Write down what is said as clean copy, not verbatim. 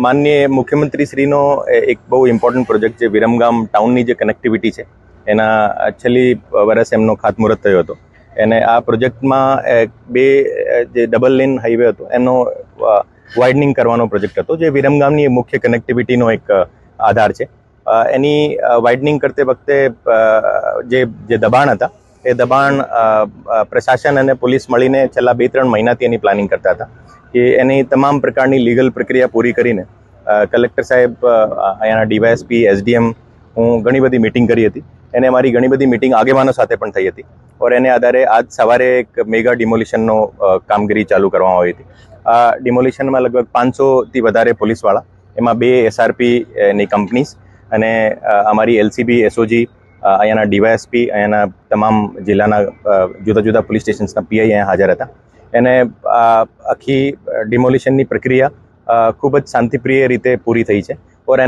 માનનીય મુખ્યમંત્રી શ્રીનો એક બહુ ઇમ્પોર્ટન્ટ પ્રોજેક્ટ છે વિરમગામ ટાઉનની જે કનેક્ટિવિટી છે એના છેલ્લી વર્ષ એમનો ખાતમુહૂર્ત થયો હતો. અને આ પ્રોજેક્ટમાં બે જે ડબલ લેન હાઈવે હતો એનો વાઇડનિંગ કરવાનો પ્રોજેક્ટ હતો, જે વિરમગામની મુખ્ય કનેક્ટિવિટીનો એક આધાર છે. એની વાઇડનિંગ કરતી વખતે જે દબાણ હતા એ દબાણ પ્રશાસન અને પોલીસ મળીને છેલ્લા 2-3 મહિનાથી એની પ્લાનિંગ કરતા હતા કે એની તમામ પ્રકારની લીગલ પ્રક્રિયા પૂરી કરીને કલેક્ટર સાહેબ, અહીંયાના ડીવાયએસપી, એસડીએમ, હું ઘણી બધી મિટિંગ કરી હતી. એને અમારી ઘણી બધી મિટિંગ આગેવાનો સાથે પણ થઈ હતી. ઓર એને આધારે આજ સવારે એક મેગા ડિમોલિશનનો કામગીરી ચાલુ કરવામાં આવી હતી. આ ડિમોલિશનમાં લગભગ 500થી વધારે પોલીસવાળા, એમાં 2 એસઆરપીની કંપનીઝ અને અમારી એલસીબી, એસઓજી, અહીંયાના ડીવાયએસપી, અહીંયાના તમામ જિલ્લાના જુદા જુદા પોલીસ સ્ટેશન્સના પીઆઈ અહીંયા હાજર હતા. એને આખી ડિમોલિશનની પ્રક્રિયા ખૂબ જ શાંતિપ્રિય રીતે પૂરી થઈ છે. ઓર